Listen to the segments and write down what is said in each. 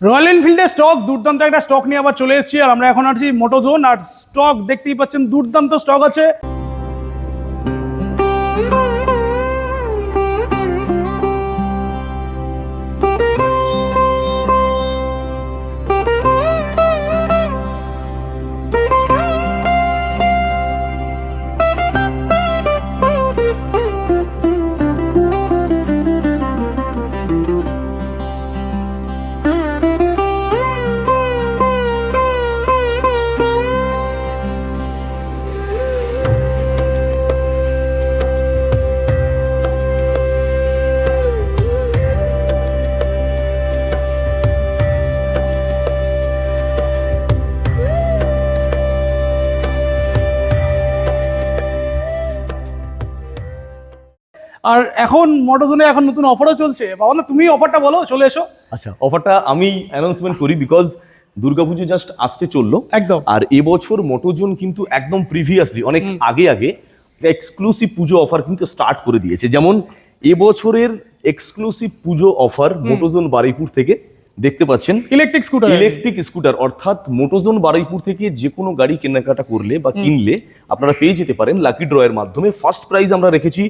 Royal এনফিল্ডের stock দুর্দান্ত একটা stock নিয়ে আবার চলে এসেছি, আর আমরা এখন আছি মোটোজোন। আর স্টক দেখতেই পাচ্ছেন, দুর্দান্ত স্টক আছে। আর এখন মোটোজোনে এখন নতুন অফারও চলছে। বাবা না, তুমি অফারটা বলো, চলে এসো। আচ্ছা, অফারটা আমি অ্যানাউন্সমেন্ট করি বিকজ দুর্গাপুজো জাস্ট আসতে চললো একদম। আর এবছর মোটোজোন কিন্তু একদম প্রিভিয়াসলি অনেক আগে এক্সক্লুসিভ পুজো অফার কিন্তু স্টার্ট করে দিয়েছে। যেমন এবছরের এক্সক্লুসিভ পুজো অফার মোটোজোন বারুইপুর থেকে দেখতে পাচ্ছেন। ইলেকট্রিক স্কুটার অর্থাৎ মোটোজোন বারুইপুর থেকে যে কোনো গাড়ি কেনাকাটা করলে বা কিনলে আপনারা পেয়ে যেতে পারেন লাকি ড্রয়ের মাধ্যমে। ফার্স্ট প্রাইজ আমরা রেখেছি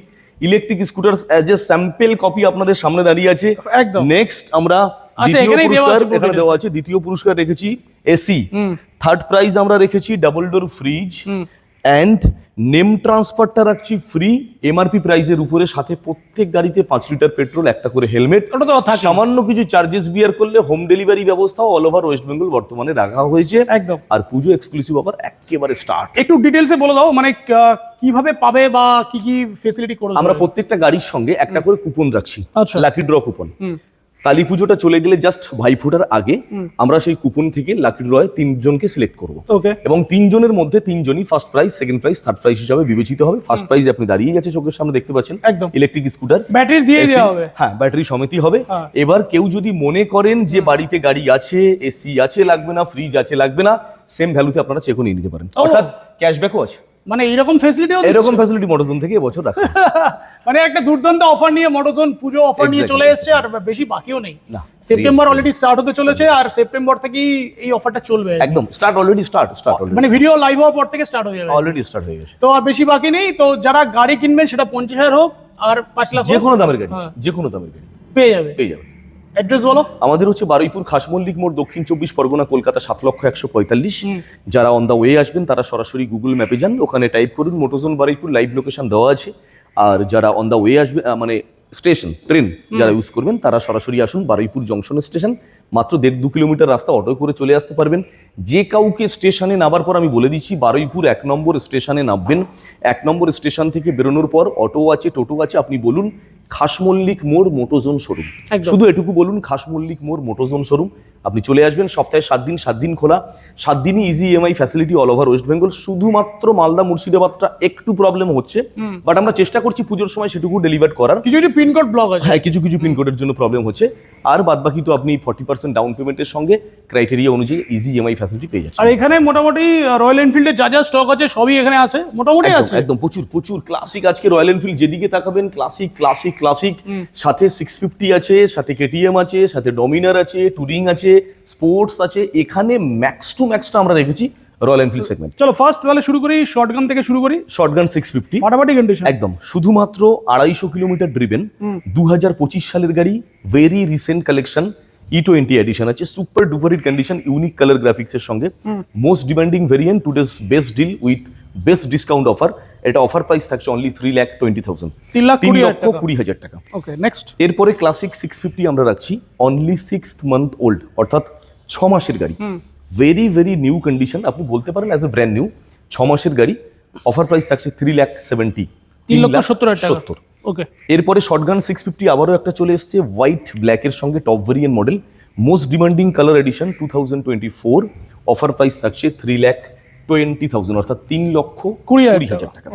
electric scooter as a sample copy আপনাদের সামনে দাঁড়িয়ে আছে। একদম। নেক্সট আমরা দ্বিতীয় পুরস্কার এখানে দেওয়া আছে, দ্বিতীয় পুরস্কার রেখেছি এসি। থার্ড প্রাইজ আমরা রেখেছি double door fridge and name ট্রান্সফারটা রাখছি ফ্রি এমআরপি প্রাইসের উপরে, সাথে প্রত্যেক গাড়িতে 5 লিটার পেট্রোল, একটা করে হেলমেট। সামান্য কিছু চার্জেস বিয়ার করলে হোম ডেলিভারি ব্যবস্থা অল ওভার ওয়েস্ট বেঙ্গল বর্তমানে রাখা হয়েছে। একদম। আর পুজো এক্সক্লুসিভ অফার একেবারে স্টার্ট। একটু ডিটেইলসে বলে দাও, মানে কিভাবে পাবে বা কি কি ফ্যাসিলিটি করবে। আমরা প্রত্যেকটা গাড়ির সঙ্গে একটা করে কুপন রাখছি, আচ্ছা। Lucky draw coupon. কালী পুজোটা চলে গেলে জাস্ট ভাইফোঁটার আগে আমরা সেই কুপন থেকে লাকি ড্রয়ে 3 জনকে সিলেক্ট করব। ওকে। এবং 3 জনের মধ্যে 3 জনই first prize, second prize, third prize হিসাবে বিবেচিত হবে। ফার্স্ট প্রাইজ আপনি দাঁড়িয়ে গেছে চোখের সামনে দেখতে পাচ্ছেন, একদম। ইলেকট্রিক স্কুটার, ব্যাটারি দিয়ে দেওয়া হবে। হ্যাঁ, ব্যাটারি সমেতই হবে। এবার কেউ যদি মনে করেন যে বাড়িতে গাড়ি আছে, এসি আছে লাগবে না, ফ্রিজ আছে লাগবে না, সেম ভ্যালুতে আপনারা চেকও নিয়ে নিতে পারেন। অর্থাৎ ক্যাশব্যাকও আছে। মানে এরকম ফ্যাসিলিটি মোটোজোন থেকে এবছর রাখা হয়েছে। মানে একটা দুর্দান্ত অফার নিয়ে মোটোজোন পুজো অফার নিয়ে চলে এসেছে, আর বেশি বাকিও নেই। সেপ্টেম্বর অলরেডি স্টার্ট হতে চলেছে, আর সেপ্টেম্বর থেকেই এই অফারটা চলবে। একদম স্টার্ট অলরেডি মানে ভিডিও লাইভ হওয়ার পর থেকে স্টার্ট হয়ে যাবে। অলরেডি স্টার্ট হয়ে গেছে। তো আর বেশি বাকি নেই। তো যারা গাড়ি কিনবেন, সেটা 50,000 হোক আর 5 লাখ, যে কোনো দামের গাড়ি, যে কোনো দামের গাড়ি পেয়ে যাবে। অ্যাড্রেস বলো। আমাদের হচ্ছে বারুইপুর খাসমল্লিক মোড়, দক্ষিণ 24 পরগনা, কলকাতা 7,145,000। যারা অন দা ওয়ে আসবেন তারা সরাসরি গুগল ম্যাপে যান, ওখানে টাইপ করুন মোটোজোন বারুইপুর, লাইভ লোকেশন দেওয়া আছে। আর যারা অন দা ওয়ে আসবে, মানে স্টেশন ট্রেন যারা ইউজ করবেন তারা সরাসরি আসুন বারুইপুর জংশন স্টেশন, মাত্র 1.5-2 কিলোমিটার রাস্তা, অটো করে চলে আসতে পারবেন। যে কাউকে স্টেশনে নামার পর আমি বলে দিচ্ছি, বারুইপুর 1 নম্বর স্টেশনে নামবেন। 1 নম্বর স্টেশন থেকে বেরোনোর পর অটো আছে, টোটো আছে, আপনি বলুন খাসমল্লিক মোড় মোটোজোন শোরুম, শুধু এটুকু বলুন খাসমল্লিক মোড় মোটোজোন শোরুম, আপনি চলে আসবেন। সপ্তাহে 7 দিন খোলা, 7 দিনই easy EMI facility all over West Bengal. শুধুমাত্র মালদা মুর্শিদাবাদটা একটু প্রবলেম হচ্ছে, বাট আমরা চেষ্টা করছি পুজোর সময় সেটুকু ডেলিভার করার। কিছু পিনকোড ব্লক আছে, হ্যাঁ, কিছু পিনকোডের জন্য প্রবলেম হচ্ছে, আর বাদ বাকি তো আপনি 40% ডাউন পেমেন্টের সঙ্গে ক্রাইটেরিয়া অনুযায়ী ইজি ইএমআই ফ্যাসিলিটি পেয়ে যাচ্ছেন। আর এখানে মোটামুটি রয়্যাল এনফিল্ডের যা স্টক আছে সবই এখানে আছে, মোটামুটি আছে একদম। প্রচুর ক্লাসিক। আজকে রয়্যাল এনফিল্ড যেদিকে তাকাবেন ক্লাসিক, সাথে 650 আছে, সাথে কেটিএম আছে, সাথে ডমিনার আছে, টুরিং আছে, স্পোর্টস আছে। এখানে ম্যাক্স টু ম্যাক্সটা আমরা রেখেছি রয়্যাল এনফিল্ড সেগমেন্ট। চলো ফার্স্ট তাহলে শুরু করি, শর্টগান থেকে শুরু করি। শর্টগান 650 ফাটাফাটি কন্ডিশন, একদম। শুধুমাত্র 250 কিলোমিটার ড্রিভেন, 2025 সালের গাড়ি, very recent collection, E20 edition আছে, super duper hit condition, unique colour graphics এর সঙ্গে, most demanding variant, today's best deal with best discount offer. এটা অফার প্রাইস থাকছে অনলি 3,20,000, 3,20,000 টাকা। ওকে, নেক্সট। এরপরে ক্লাসিক 650 আমরা রাখছি অনলি 6 মান্থ ওল্ড, অর্থাৎ 6 মাসের গাড়ি, ভেরি নিউ কন্ডিশন, আপনি বলতে পারেন অ্যাজ এ ব্র্যান্ড নিউ। 6 মাসের গাড়ি, অফার প্রাইস থাকছে 3,70,000, 3,70,000। ওকে। এরপরে শর্টগান 650 আবারও একটা চলে এসেছে হোয়াইট ব্ল্যাকের সঙ্গে, top variant model, most demanding colour addition, 2024, offer price থাকছে 3,20,000, অর্থাৎ 3,20,000 টাকা।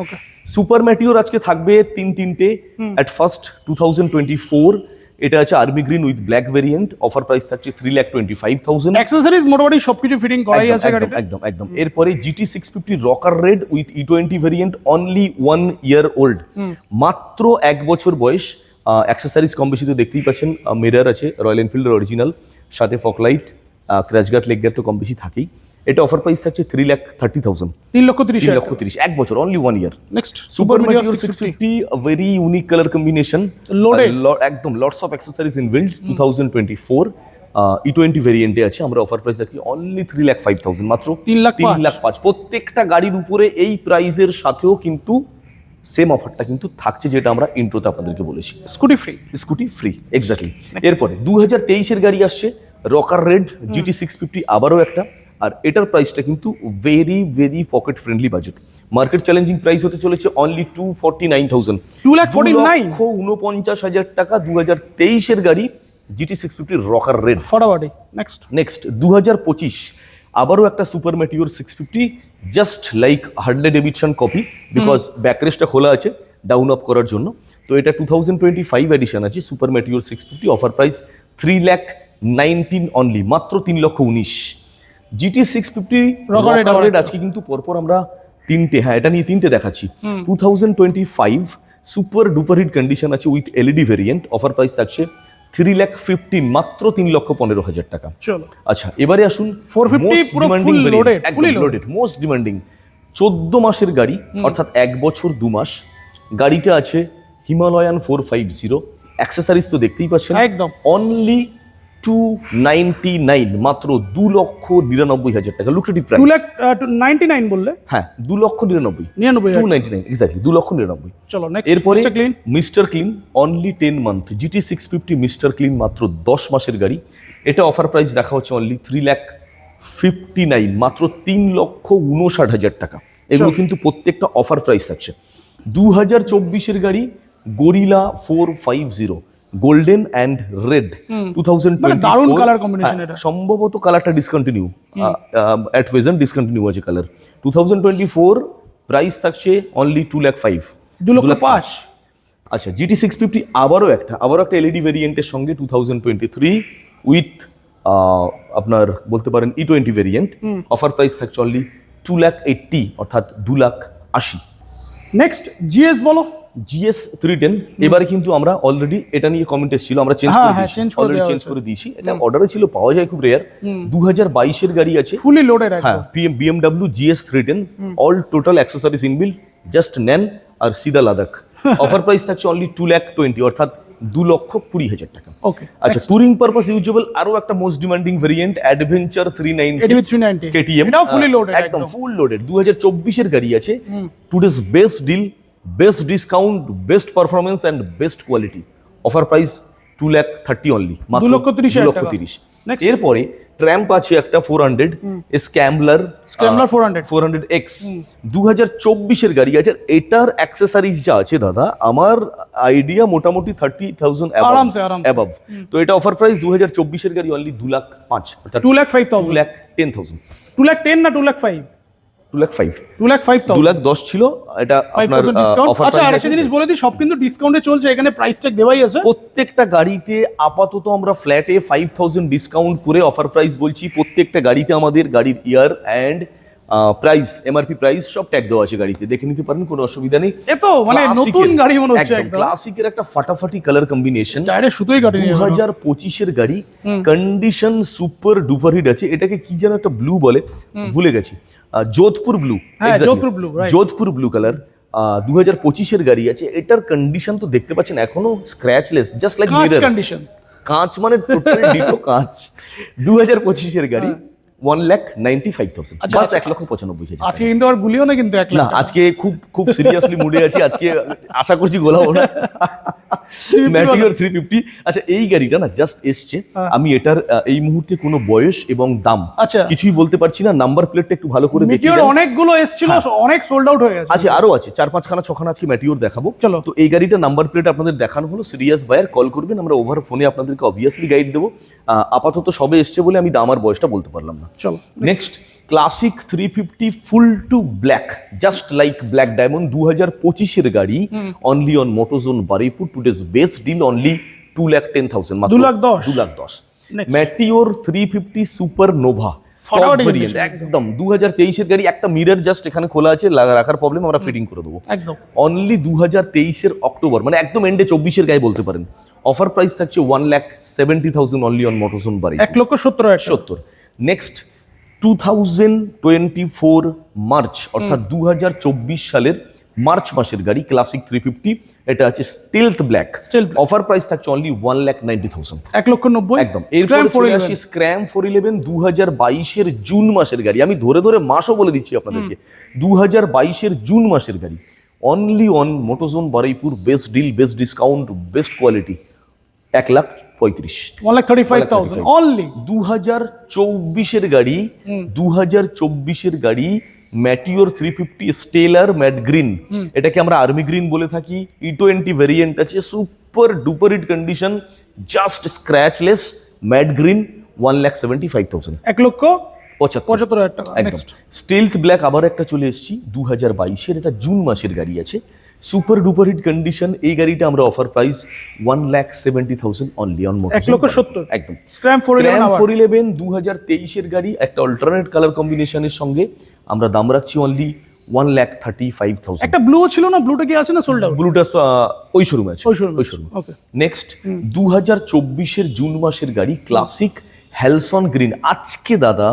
সুপার ম্যাটিওর আজকে থাকবে তিনটে। অ্যাট ফার্স্ট 2024, এটা আছে army green with black variant, offer price থাকছে 3,25,000। অ্যাকসেসরিজ মোটামুটি সবকিছু ফিটিং করাই আছে গাড়িতে। একদম। এরপরে GT 650 rocker red with E20 variant, only 1 year old, মাত্র 1 বছর বয়স। অ্যাক্সেসরিজ কম বেশি তো দেখতেই পাচ্ছেন, মিরর আছে রয়্যাল এনফিল্ডের অরিজিনাল, সাথে fog light, crash guard, leg guard তো কম বেশি থাকেই। এটা অফার প্রাইস থাকছে 3,30,000, 3,30,000 1 বছর, only 1 year. Next super meteor 650, very unique colour combination, Loaded. একদম lots of accessories in built, 2024 E20 ভেরিয়েন্টে আছে। আমরা অফার প্রাইস রাখি অনলি 3,05,000, মাত্র 3,05,000। প্রত্যেকটা গাড়ির উপরে এই প্রাইজের সাথেও কিন্তু সেম অফারটা কিন্তু থাকছে, যেটা আমরা ইন্ট্রোতে আপনাদেরকে বলেছি, scooty free. Scooty free, exactly. এরপরে 2023-এর গাড়ি আসছে রকার রেড GT 650, আবারও একটা। আর এটার প্রাইসটা কিন্তু very very pocket friendly budget. Market challenging price হতে চলেছে অনলি 249,000, 2,49,000 টাকা। 2023-এর গাড়ি GT 650 রকার রেড। ফটাফটি নেক্সট 2025 আবারও একটা super meteor 650, just like Harley Davidson copy, because ব্যাকরেস্টটা খোলা আছে ডাউন আপ করার জন্য। তো এটা 2025 এডিশন আছে super meteor 650, offer price 3,19,000 only, মাত্র 3,19,000। GT 650 রকার রেড আজকে কিন্তু পরপর আমরা তিনটে, হ্যাঁ এটা নিয়ে তিনটে দেখাচ্ছি। 2025 সুপার ডুপার হিট কন্ডিশন আছে with LED variant, offer price থাকছে 3,15,000, মাত্র 3,15,000 টাকা। চলো আচ্ছা, এবারে আসুন 450 পুরো full loaded, fully loaded, most demanding 14 মাসের গাড়ি, অর্থাৎ 1 বছর 2 মাস। গাড়িটা আছে হিমালয়ান 450, অ্যাক্সেসরিজ তো দেখতেই পাচ্ছেন, একদম অনলি 299, মাত্র 2,99,000 টাকা। Lucrative price. 2,99,000 বললে? হ্যাঁ, 2,99,000, 299, এক্স্যাক্টলি 2,99,000। চলো নেক্সট। এরপরে mister clean, only 10 month GT 650 mister clean, মাত্র 10 মাসের গাড়ি। এটা অফার প্রাইস রাখা হচ্ছে অনলি 3,59,000, মাত্র 3,59,000 টাকা। এগুলো কিন্তু প্রত্যেকটা অফার প্রাইস থাকছে। 2024-এর গাড়ি গরিলা 450, গোল্ডেন অ্যান্ড রেড, 2024, দারুণ কালার কম্বিনেশন এটা। সম্ভবত কালারটা ডিসকন্টিনিউ, অ্যাট প্রেজেন্ট ডিসকন্টিনিউ আছে কালার। 2024 প্রাইস থাকছে অনলি 2,05,000, 2,05,000। আচ্ছা, GT 650 আবারও একটা LED ভেরিয়েন্টের সঙ্গে 2023 উইথ আপনার বলতে পারেন E20 ভেরিয়েন্ট, অফার প্রাইস থাকছে অনলি 2,80,000, অর্থাৎ 2,80,000। নেক্সট GS বলো। GS 310, এবারে কিন্তু আমরা অলরেডি এটা নিয়ে কমেন্ট এসেছিল, আমরা চেঞ্জ করে দিয়েছি। এটা অর্ডারে ছিল, পাওয়া যায় খুব রেয়ার। 2022-এর গাড়ি আছে, ফুলি লোডেড, হ্যাঁ, BMW GS 310, all total accessories inbuilt, just নেন আর সিধা লাদাখ। অফার প্রাইস থাকছে অনলি 2,20,000, অর্থাৎ 2,20,000 টাকা। ওকে, আচ্ছা, টুরিং পারপাস ইউজেবল আরো একটা most demanding variant adventure 390 KTM, এটাও ফুলি লোডেড, একদম ফুল লোডেড। 2024-এর গাড়ি আছে, today's best deal, best discount, best performance and best quality. Offer price 2,30,000 only, মাত্র 2,30,000। এরপরে ট্র্যাম্প আছে একটা 400, স্ক্যাম্বলার 400X, 2024-এর গাড়ি আছে। এটার অ্যাক্সেসরিজ যা আছে দাদা, আমার আইডিয়া মোটামুটি 30,000 অ্যাবাভ। তো এটা অফার প্রাইস 2024-এর গাড়ি অনলি 2,05,000, অর্থাৎ 2,10,000। 2,10,000 না 2,05,000? 2,10,000 ছিল এটা আপনার অফার। আচ্ছা, আরেকটা জিনিস বলে দিই, সব কিন্তু ডিসকাউন্টে চলছে, এখানে প্রাইস ট্যাগ দেওয়াই আছে। প্রত্যেকটা গাড়িতে আপাতত আমরা ফ্ল্যাটে 5,000 ডিসকাউন্ট করে অফার প্রাইস বলছি। প্রত্যেকটা গাড়িতে আমাদের গাড়ির ইয়ার অ্যান্ড প্রাইস, MRP প্রাইস সব ট্যাগ দেওয়া আছে গাড়িতে, দেখে নিতে পারেন, কোনো অসুবিধা নেই। এ তো মানে নতুন গাড়ি মনে হচ্ছে, একদম ক্লাসিকের একটা ফাটাফাটি কালার কম্বিনেশন। টায়ারের সুতোই গাড়ি। 2025-এর গাড়ি, কন্ডিশন সুপার ডুপার হিট আছে। এটাকে কি যেন একটা ব্লু বলে, ভুলে গেছি, Jodhpur blue, Jodhpur blue colour. 2025-এর গাড়ি আছে। এটার কন্ডিশন তো দেখতে পাচ্ছেন এখনো scratchless, just like mirror condition. কাঁচ মানে টোটাল ডিটো কাঁচ। 2025-এর গাড়ি 1,95,000, বাস 1,95,000। আজকে কিন্তু আর গুলিও না, কিন্তু 1 লাখ না, আজকে খুব সিরিয়াসলি মুডে আছি আজকে, আশা করছি গোলাবো না। ম্যাটিওর 350। আচ্ছা, এই গাড়িটা না জাস্ট এসছে, আমি এটার এই মুহূর্তে কোনো বয়স এবং দাম কিছুই বলতে পারছি না। নাম্বার প্লেটটা একটু ভালো করে দেখি। ম্যাটিওর অনেকগুলো এসেছিল, অনেক সোল্ড আউট হয়ে গেছে। আচ্ছা, আরো আছে 4-5খানা 6খানা আজকে ম্যাটিওর দেখাবো। চলো, তো এই গাড়িটা নাম্বার প্লেট আপনাদের দেখানো হলো। সিরিয়াস বায়ার কল করবেন, আমরা ওভার ফোনে আপনাদেরকে অবভিয়াসলি গাইড দেবো। আপাতত সবে এসছে বলে আমি দাম আর বয়সটা বলতে পারলাম না। চলো next, classic 350 full to black, just like black diamond, 2025-এর গাড়ি, only on Motozone Baruipur. Today's best deal only 2,10,000, মাত্র 2,10,000। ম্যাটিওর 350 সুপার নোভা, একদম 2023-এর গাড়ি। একটা মিরর জাস্ট এখানে খোলা আছে, রাখার প্রবলেম, আমরা ফিটিং করে দেবো একদম। অনলি 2023-এর অক্টোবর, মানে একদম এন্ডে 24-এর গায়ে বলতে পারেন, অফার প্রাইস থাকছে 1,70,000 অনলি অন মোটরজোন বাড়ি 1,70,000 70। নেক্সট 2024 মার্চ অর্থাৎ 2024 সালের মার্চ মাসের গাড়ি ক্লাসিক 350, এটা আছে স্টিলথ black. Stealth black। Offer price থাকছে অনলি 1,90,000 1,90,000 একদম। এরপর চলে আসি স্ক্র্যাম 411 2022 এর জুন মাসের গাড়ি, আমি ধরে ধরে মাসও বলে দিচ্ছি আপনাদেরকে, 2022 এর জুন মাসের গাড়ি only on Motozone Baruipur, best deal, best discount, best quality, 1,35,000 1,35,000 only. 2024 এর গাড়ি, 2024 এর গাড়ি ম্যাটিওর 350 স্টেলার ম্যাট গ্রিন, এটাকে আমরা আর্মি গ্রিন বলে থাকি। E20 ভেরিয়েন্ট আছে, super duper hit condition, just scratchless matte green, 1,75,000 1,75,000 টাকা। একদম। নেক্সট স্টিলথ ব্ল্যাক আবার একটা চলে এসেছি 2022 এর, এটা জুন মাসের গাড়ি আছে, সুপার ডুপার হিট কন্ডিশন। এই গাড়িটা আমরা অফার প্রাইস 1,70,000 অনলি অন মোটরজোন 1,70,000 একদম। স্ক্র্যাম 411 2023 এর গাড়ি, একটা অল্টারনেট কালার কম্বিনেশনের সঙ্গে আমরা দাম রাখছি অনলি 1,35,000। একটা ব্লু ছিল না, ব্লুটা কি আছে না সোল্ড আউট? ব্লুটা ওই শোরুমে আছে, ওই showroom ওই আছে। শোরুম। ওকে। নেক্সট 2024 এর জুন মাসের গাড়ি ক্লাসিক হ্যালসন গ্রিন। আজকে দাদা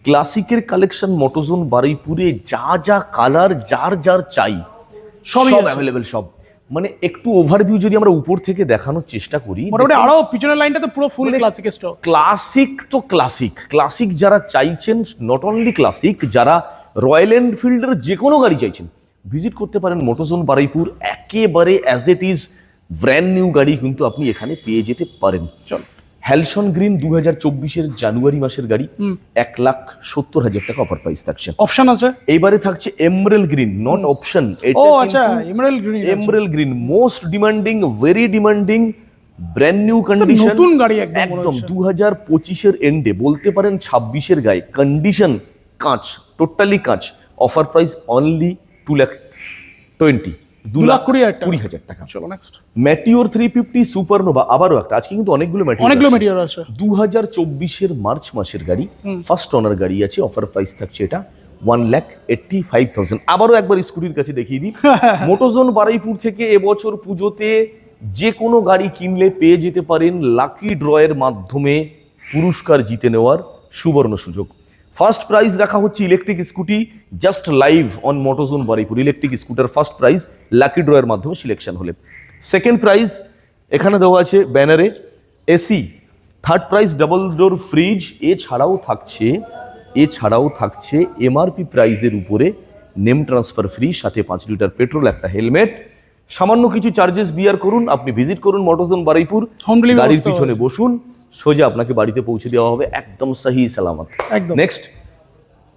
ক্লাসিকের কালেকশন মোটোজোন বারুইপুরে যা যা কালার যার যার চাই সবই সব আছে। অ্যাভেলেবেল, সব। মানে একটু ওভারভিউ যদি আমরা উপর থেকে দেখানোর চেষ্টা করি, মোটামুটি আরো পিছনের লাইনটা তো পুরো ফুল ক্লাসিক স্টক। ক্লাসিক তো ক্লাসিক, ক্লাসিক যারা চাইছেন, নট অনলি ক্লাসিক, যারা রয়্যাল এনফিল্ডের যে কোনো গাড়ি চাইছেন ভিজিট করতে পারেন মোটোজোন বারুইপুর। একেবারে as it is brand new গাড়ি কিন্তু আপনি এখানে পেয়ে যেতে পারেন। চল। হ্যালসন গ্রিন 2024 জানুয়ারি মাসের গাড়ি, 1,70,000 টাকা অফার প্রাইস থাকছে। অপশন আছে। এইবারে থাকছে এমরেল গ্রিন, নট অপশন। ও আচ্ছা, emerald green. Emerald green most demanding, very demanding, brand new condition, নতুন গাড়ি একদম মনে একদম। হচ্ছে। 2025 এর এন্ডে বলতে পারেন 26 এর গায়ে, কন্ডিশন কাঁচ, টোটালি কাঁচ। অফার প্রাইস অনলি 2,20,000 2,20,000 টাকা। চলো নেক্সট। ম্যাটিওর 350 সুপারনোভা আবারও একটা, আজকে কিন্তু অনেকগুলো অনেকগুলো ম্যাটিওর মেটিরিয়াল আছে। 2024 এর মার্চ মাসের গাড়ি, ফার্স্ট অনার গাড়ি আছে, অফার প্রাইস থাকছে এটা 1,85,000। আবারও একবার স্কুটির কাছে দেখিয়ে দিই, মোটোজোন বারুইপুর থেকে এবছর পুজোতে যে কোনো গাড়ি কিনলে পেয়ে যেতে পারেন লাকি ড্রয়ের মাধ্যমে পুরস্কার জিতে নেওয়ার সুবর্ণ সুযোগ। ফার্স্ট প্রাইজ রাখা হচ্ছে electric scooty, just live on Motozone Baruipur. Electric scooter first prize lucky ড্রয়ের মাধ্যমে সিলেকশন হলে। সেকেন্ড প্রাইজ এখানে দেওয়া আছে ব্যানারে AC. Third prize double door fridge. এছাড়াও থাকছে এমআরপি প্রাইজের উপরে নেম ট্রান্সফার ফ্রি, সাথে 5 লিটার পেট্রোল, একটা হেলমেট। সামান্য কিছু চার্জেস বিয়ার করুন, আপনি ভিজিট করুন মোটোজোন বারুইপুর, Home delivery গাড়ির ব্যবস্থা পিছনে বসুন, সোজা আপনাকে বাড়িতে পৌঁছে দেওয়া হবে একদম সহি সালামত। একদম। Next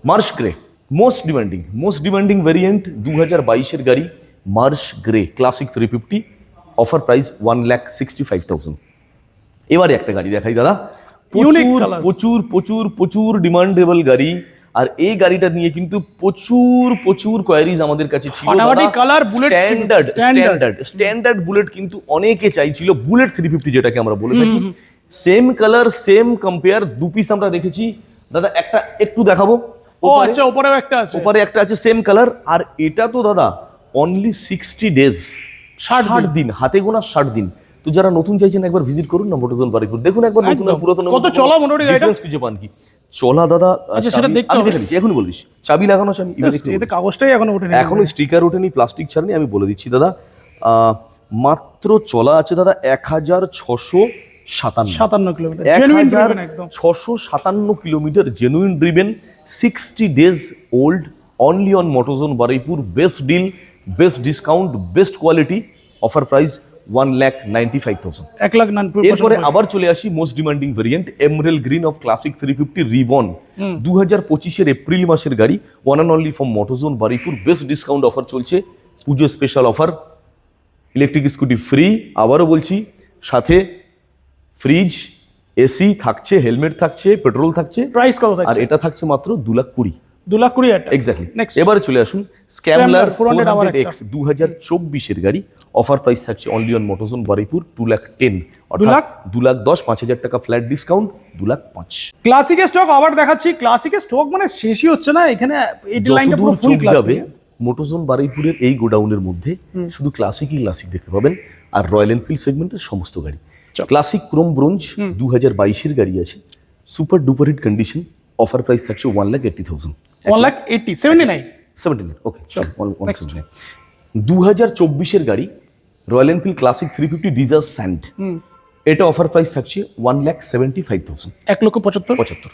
Marsh grey, most demanding variant, 2022 এর গাড়ি Marsh grey classic 350, offer price 1,65,000। এবারে একটা গাড়ি দেখাই দাদা, Unique colours। প্রচুর ডিমান্ডেবল গাড়ি, আর এই গাড়িটা নিয়ে কিন্তু প্রচুর কোয়ারিজ আমাদের কাছে ছিল। ফাটাফাটি colour, bullet স্ট্যান্ডার্ড বুলেট কিন্তু অনেকে চাইছিল, বুলেট 350 যেটাকে আমরা বলে থাকি। Same colour, same compare, 2 piece আমরা রেখেছি দাদা। একটা একটু দেখাবো, ও আচ্ছা, উপরেও একটা আছে। ওপারে একটা আছে সেম কালার। আর এটা তো দাদা অনলি 60 ডেজ, 60 দিন, হাতে গোনা 60 দিন। তো যারা নতুন চাইছেন একবার ভিজিট করুন না মোটোজোন বারুইপুর, দেখুন একবার নতুন আর পুরাতন কত চলা মোটামুটি গাড়িটা? ডিফারেন্স খুঁজে পান কি? চলা দাদা, আচ্ছা, সেটা দেখতে আমি হবে। দেখে দিচ্ছি, এখন বলিস চাবি লাগানো আছে, আমি এতে কাগজটাই এখনো ওঠেনি। এখনো স্টিকার ওঠেনি, প্লাস্টিক ছাড়েনি। আমি বলে দিচ্ছি দাদা, মাত্র চলা আছে দাদা 1,657 কিলোমিটার। জেনুইন ড্রিভেন একদম। 1,657 kilometre genuine driven, 60 days old, only on Motozone Baruipur. Best deal, best discount, best quality, offer price 1,95,000। 1,90,000। এরপরে আবার চলে আসি most demanding variant emerald green of classic 350 ribbon, 2025 এর এপ্রিল মাসের গাড়ি, one and only from Motozone Baruipur. Best discount offer চলছে, Puja special offer, electric scooty free. আবারও বলছি, সাথে ফ্রিজ, এসি থাকছে, হেলমেট থাকছে, পেট্রোল থাকছে। প্রাইস কত আর থাকছে? এটা থাকছে মাত্র 2,20,000। 2,20,000 টাকা। এক্স্যাক্টলি। নেক্সট। এবারে চলে আসুন স্ক্যামলার 400 আবার 400X 2024 এর গাড়ি, অফার প্রাইস থাকছে অনলি অন মোটোজোন বারুইপুর 2,10,000, অর্থাৎ 2,10,000, 5,000 টাকা ফ্ল্যাট ডিসকাউন্ট, 2,05,000। ক্লাসিকের স্টক আবার দেখাচ্ছি। ক্লাসিকের স্টক মানে শেষই হচ্ছে না এখানে, এই লাইনটা পুরো যতদূর ফুল চোখ যাবে ক্লাসিক। মোটোজোন বারুইপুরের এই গোডাউনের মধ্যে শুধু ক্লাসিকই ক্লাসিক দেখতে পাবেন, আর রয়্যাল এনফিল্ড সেগমেন্টের সমস্ত গাড়ি। ক্লাসিক ক্রোম ব্রোঞ্জ 2022-এর গাড়ি আছে, super duper hit condition, offer price থাকছে 1,80,000। 1,80,000 79 79 ওকে, 2024-এর গাড়ি Royal Enfield Classic 350 desert sand, এটা অফার প্রাইস থাকছে 1,75,000। 1,75,000।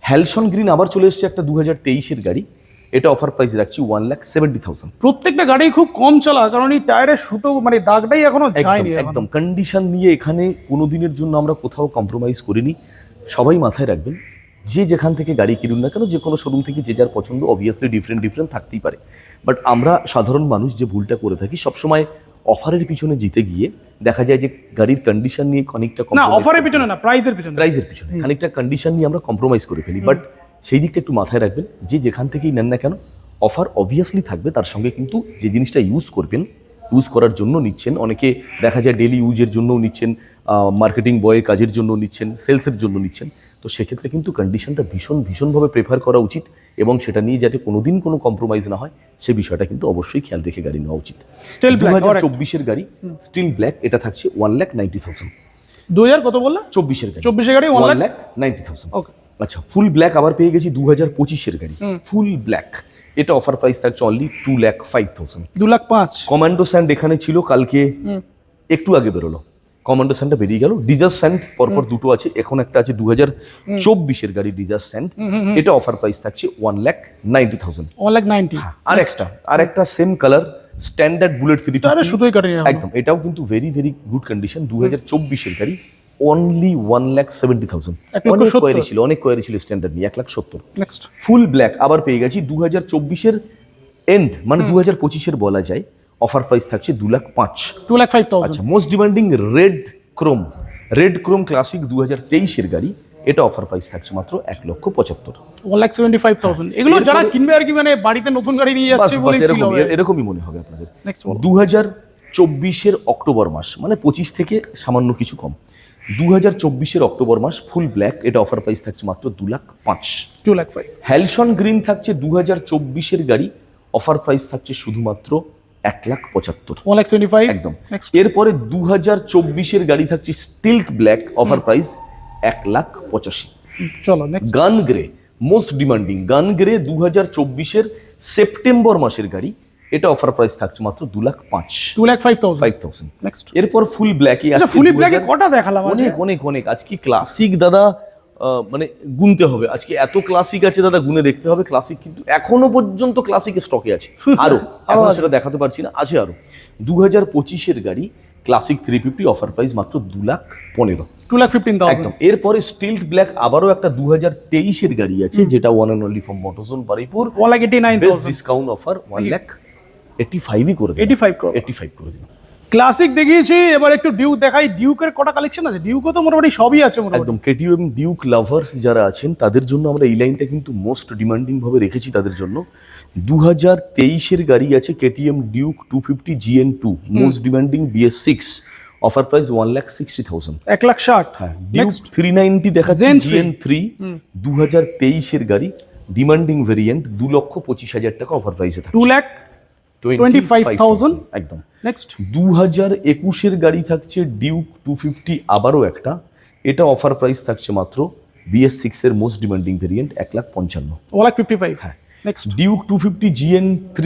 হ্যালসন গ্রিন আবার চলে এসেছে একটা 2023-এর গাড়ি, এটা অফার প্রাইস রাখছি 1,70,000। প্রত্যেকটা গাড়ি খুব কম চলা, কারণ এই টায়ারের সুতো মানে দাগটাই এখনো যায়নি। একদম কন্ডিশন নিয়ে এখানে কোনো দিনের জন্য আমরা কোথাও কম্প্রোমাইজ করিনি। সবাই মাথায় রাখবেন, যে যেখান থেকে গাড়ি কিনুন না কেন, যে কোনো শোরুম থেকে যে যার পছন্দ অবভিয়াসলি ডিফারেন্ট থাকতেই পারে, বাট আমরা সাধারণ মানুষ যে ভুলটা করে থাকি সবসময় অফারের পিছনে জিতে গিয়ে দেখা যায় যে গাড়ির কন্ডিশন নিয়ে খানিকটা না, অফারের পিছনে না, প্রাইসের পিছনে খানিকটা কন্ডিশন নিয়ে আমরা কম্প্রোমাইজ করে ফেলি। বাট সেই দিকটা একটু মাথায় রাখবেন, যে যেখান থেকেই নেন না কেন অফার অবভিয়াসলি থাকবে, তার সঙ্গে কিন্তু যে জিনিসটা ইউজ করবেন, ইউজ করার জন্য নিচ্ছেন, অনেকে দেখা যায় ডেলি ইউজের জন্যও নিচ্ছেন, মার্কেটিং বয়ের কাজের জন্য নিচ্ছেন, সেলসের জন্য নিচ্ছেন, তো সেক্ষেত্রে কিন্তু কন্ডিশনটা ভীষণভাবে প্রেফার করা উচিত এবং সেটা নিয়ে যাতে কোনোদিন কোনো কম্প্রোমাইজ না হয় সে বিষয়টা কিন্তু অবশ্যই খেয়াল রেখে গাড়ি নেওয়া উচিত। 2024-এর গাড়ি স্টিল ব্ল্যাক, এটা থাকছে 1,90,000। 2000 কত বললা? 24-এর গাড়ি, 24-এর গাড়ি 1,90,000। ওকে, আচ্ছা ফুল ব্ল্যাক আবার পেয়ে গেছি 2025-এর গাড়ি, ফুল ব্ল্যাক, এটা অফার প্রাইস থাকছে অনলি 2,05,000। 2,05,000। কমান্ডো স্যান্ড এখানে ছিল, কালকে একটু আগে বেরোলো, কমান্ডো স্যান্ডটা বেরিয়ে গেল। ডিজার স্যান্ড পরপর দুটো আছে, এখন একটা আছে 2024-এর গাড়ি ডিজার স্যান্ড, এটা অফার প্রাইস থাকছে 1,90,000। 1,90,000। আর একটা সেম কালার স্ট্যান্ডার্ড বুলেট 350 শুধুই কাটে একদম, এটাও কিন্তু ভেরি গুড কন্ডিশন, 2024-এর গাড়ি, অনলি 1,70,000। অনেক কোয়ারি ছিল স্ট্যান্ডার্ড নিয়ে, 1,70,000। নেক্সট ফুল ব্ল্যাক আবার পেয়ে গেছি 2024-এর এন্ড, মানে 2025-এর বলা যায়, অফার প্রাইস থাকছে 2,05,000। আচ্ছা, most demanding red chrome classic 2023-এর গাড়ি, এটা অফার প্রাইস থাকছে মাত্র 1,75,000। 1,75,000। এগুলো যারা কিনবে আর কি, মানে বাড়িতে নতুন গাড়ি নিয়ে যাচ্ছে বলে এরকমই মনে হবে আপনাদের। 2024-এর অক্টোবর মাস, মানে 25 থেকে সামান্য কিছু কম, 2024-এর অক্টোবর মাস ফুল ব্ল্যাক, এটা অফার প্রাইস থাকছে মাত্র 2,05,000। হ্যালসন গ্রিন থাকছে 2024-এর গাড়ি, অফার প্রাইস থাকছে শুধুমাত্র 1,75,000। 1,75,000 একদম। এরপরে 2024-এর গাড়ি থাকছে স্টিলথ ব্ল্যাক, অফার প্রাইস 1,85,000। চলো নেক্সট। গান গ্রে মোস্ট ডিমান্ডিং, গান গ্রে 2024-এর সেপ্টেম্বর মাসের গাড়ি, এটা অফার প্রাইস থাকছে মাত্র 2,05,000। নেক্সট। এরপর ফুল ব্ল্যাকে আছে, ফুল ব্ল্যাকে কটা দেখালাম? অনেক আজকে ক্লাসিক দাদা, মানে গুনতে হবে, আজকে এত ক্লাসিক আছে দাদা, গুনে দেখতে হবে। ক্লাসিক কিন্তু এখনো পর্যন্ত ক্লাসিকের স্টকে আছে, আরো এখন সেটা দেখাতে পারছি না, আছে আরো। 2025-এর গাড়ি ক্লাসিক 350, অফার প্রাইস মাত্র 2,15,000। একদম। এরপরে স্টিলথ ব্ল্যাক আবারও একটা 2023-এর গাড়ি আছে, যেটা one and only from Motorzone Baruipur, 1,89,000। Best discount offer 1,85,000 করে দিন। 85 করে দিন। ক্লাসিক দেখিয়েছি, এবার একটু ডিউক দেখাই। ডিউকের কটা কালেকশন আছে? ডিউকও তো মোটামুটি সবই আছে মোটামুটি। একদম, কেটিএম ডিউক লাভার্স যারা আছেন তাদের জন্য আমরা এই লাইনটা কিন্তু মোস্ট ডিমান্ডিং ভাবে রেখেছি তাদের জন্য। 2023-এর গাড়ি আছে KTM Duke 250 GN2, most demanding BS6, offer price 1,60,000। 1,60,000। হ্যাঁ, ডিউক 390 দেখাচ্ছি GN3, 2023-এর গাড়ি, ডিমান্ডিং ভেরিয়েন্ট, 2,25,000 টাকা অফার প্রাইসে থাকে। 2,25,000। একদম। নেক্সট। 2021-এর গাড়ি থাকছে ডিউক 250, আবারও একটা, এটা অফার প্রাইস থাকছে মাত্র BS6 এর মোস্ট ডিমান্ডিং ভেরিয়েন্ট 1,55,000। 1,55,000। হ্যাঁ। Next. Duke 250 GN3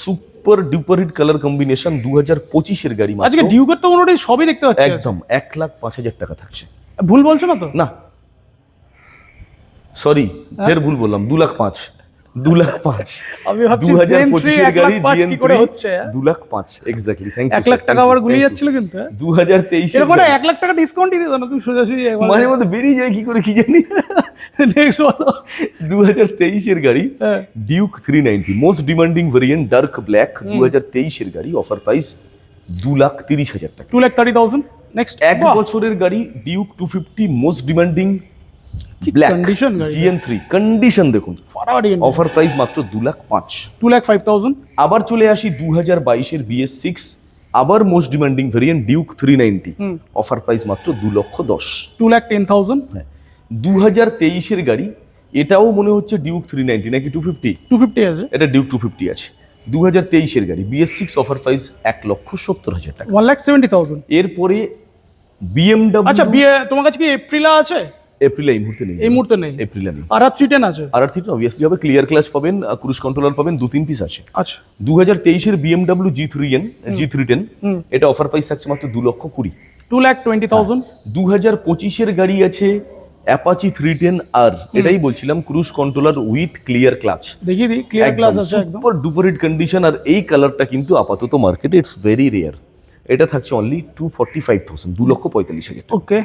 super duper hit colour combination, 2025-এর গাড়ি, আজকে ডিউকের তো মোটামুটি সবই দেখতে পাচ্ছি। একদম 1,05,000 টাকা থাকছে। ভুল বলছো না তো? না, সরি, ফের ভুল বললাম, 2,05,000। 2,05,000। আমি ভাবছি 2025-এর গাড়ি GN3 কি করে হচ্ছে? 2,05,000 এক্স্যাক্টলি। Thank you. 1,00,000 টাকা আবার গুলিয়ে যাচ্ছিল কিন্তু। 2023-এর এরকম 1,00,000 টাকা ডিসকাউন্টই দিত না, তুমি সোজাসুজি মাঝে মধ্যে বেরিয়ে যায় কি করে কি জানি। নেক্সট বলো। 2023-এর গাড়ি Duke 390, most demanding variant dark black, 2023-এর গাড়ি, অফার প্রাইস 2,30,000 টাকা। 2,30,000। নেক্সট। 1 বছরের গাড়ি Duke 250, most demanding black GN3, condition দেখুন, অফার প্রাইস মাত্র 2,05,000। 2,05,000। আবার চলে আসি 2022-এর BS6, আবার most demanding variant Duke 390, offer price মাত্র 2,10,000। 2,10,000। 2023-এর গাড়ি, এটাও মনে হচ্ছে ডিউক 390 নাকি 250? 250 আছে, এটা ডিউক 250 আছে। 2023-এর গাড়ি BS6, অফার প্রাইস 1,70,000 টাকা। 1,70,000। এরপরে BMW আচ্ছা বিয়ে তোমার কাছে কি এপ্রিলা আছে? এপ্রিলে এই মুহূর্তে নেই, এই মুহূর্তে নেই। এপ্রিলে নেই। আর 310 আছে? আর আর থ্রিটা অবভিয়াসলি হবে, ক্লিয়ার ক্লাচ পাবেন, ক্রুজ কন্ট্রোলার পাবেন, 2-3 পিস আছে। আচ্ছা 2023 এর BMW G310 এটা অফার প্রাইস থাকছে মাত্র 2,20,000। 2,20,000। 2025 এর গাড়ি আছে অ্যাপাচি 310 আর, এটাই বলছিলাম, cruise controller with clear clutch. দেখিয়ে দিই, ক্লিয়ার ক্লাস আছে একদম। সুপার ডুপার হিট কন্ডিশন, আর এই কালারটা কিন্তু আপাতত মার্কেটে ইটস ভেরি রেয়ার। এটা থাকছে অনলি 2,45,000, 2,45,000 টাকা। ওকে,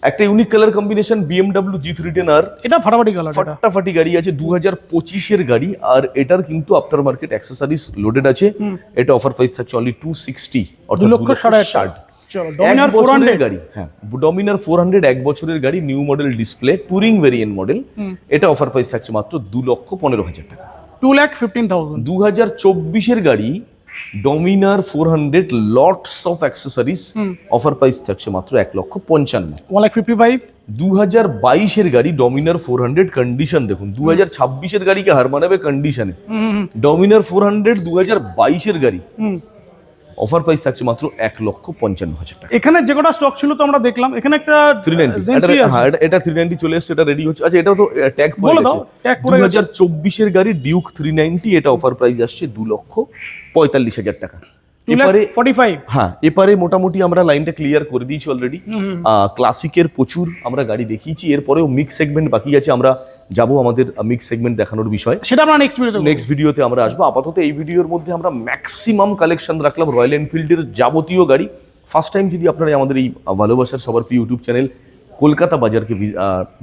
একটা unique colour combination BMW G310 আর, এটা ফাটাফাটি কালার, এটা ফাটাফাটি গাড়ি আছে, 2025 এর গাড়ি, আর এটার কিন্তু আফটার মার্কেট অ্যাক্সেসরিজ লোডেড আছে। এটা অফার প্রাইস থাকছে অনলি 260, অর্থাৎ 2,60,000। চলো এক ডমিনার বছরের 400 গাড়ি, হ্যাঁ ডমিনার 400 এক বছরের গাড়ি, new model display, touring variant model. এটা অফার প্রাইস থাকছে মাত্র 2,15,000 টাকা। 2,15,000। 2024 এর গাড়ি Dominar 400 lots of accessories, offer price থাকছে মাত্র 1,55,000। 1,55,000। 2022 এর গাড়ি ডমিনার 400 কন্ডিশন দেখুন, 2026 এর গাড়িকে হার মানাবে কন্ডিশনে। ডমিনার 400 2022 এর গাড়ি, অফার প্রাইস থাকছে মাত্র 1,55,000 টাকা। এখানে যে কটা স্টক ছিল তো আমরা দেখলাম, এখানে একটা 390, Zentree আছে। হ্যাঁ এটা 390 চলে এসেছে, এটা রেডি হচ্ছে। আচ্ছা এটাও তো ট্যাগ পড়ে বলে গেছে, দাও, tag পড়ে গেছে। 2024 এর গাড়ি ডিউক 390, এটা অফার প্রাইস আসছে 2,45,000 টাকা। এবারে 2,45,000। হ্যাঁ, এবারে মোটামুটি আমরা লাইনটা ক্লিয়ার করে দিয়েছি অলরেডি। ক্লাসিকের প্রচুর আমরা গাড়ি দেখিয়েছি, এরপরেও মিক্স সেগমেন্ট বাকি আছে, আমরা যাব আমাদের মিক্স সেগমেন্ট দেখানোর বিষয়। সেটা আমরা নেক্সট ভিডিওতে আমরা আসবো। আপাতত এই ভিডিওর মধ্যে আমরা ম্যাক্সিমাম কালেকশন রাখলাম রয়্যাল এনফিল্ডের যাবতীয় গাড়ি। ফার্স্ট টাইম যদি আপনারা আমাদের এই ভালোবাসার সবার প্রিয় ইউটিউব চ্যানেল কলকাতা বাজারকে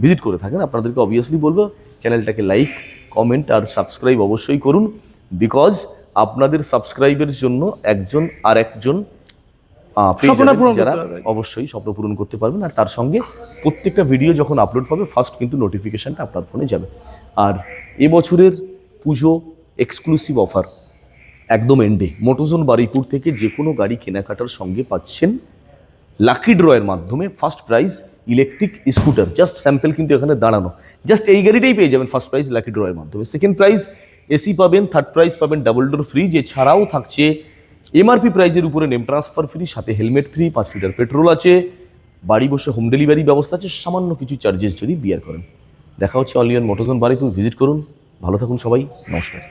ভিজিট করে থাকেন, আপনাদেরকে অবভিয়াসলি বলবো চ্যানেলটাকে লাইক, কমেন্ট আর সাবস্ক্রাইব অবশ্যই করুন, বিকজ আপনাদের সাবস্ক্রাইবের জন্য একজন আর একজন যারা অবশ্যই স্বপ্ন পূরণ করতে পারবেন, আর তার সঙ্গে প্রত্যেকটা ভিডিও যখন আপলোড পাবে ফার্স্ট কিন্তু নোটিফিকেশনটা আপনার ফোনে যাবে। আর এবছরের পুজো এক্সক্লুসিভ অফার একদম এন্ডে মোটোজোন বারুইপুর থেকে যে কোনো গাড়ি কেনাকাটার সঙ্গে পাচ্ছেন লাকি ড্রয়ের মাধ্যমে first prize electric scooter. Just sample কিন্তু এখানে দাঁড়ানো, জাস্ট এই গাড়িটাই পেয়ে যাবেন ফার্স্ট প্রাইজ লাকি ড্রয়ের মাধ্যমে। সেকেন্ড প্রাইজ এসি পাবেন, থার্ড প্রাইজ পাবেন ডাবল ডোর ফ্রিজ, এছাড়াও থাকছে এমআরপি প্রাইজের উপরে নেম ট্রান্সফার ফ্রি, সাথে হেলমেট ফ্রি, 5 লিটার পেট্রোল আছে, বাড়ি বসে হোম ডেলিভারি ব্যবস্থা আছে, সামান্য কিছু চার্জেস যদি বিয়ার করেন। দেখা হচ্ছে only on Motozone Baruipur, visit করুন। ভালো থাকুন সবাই, নমস্কার।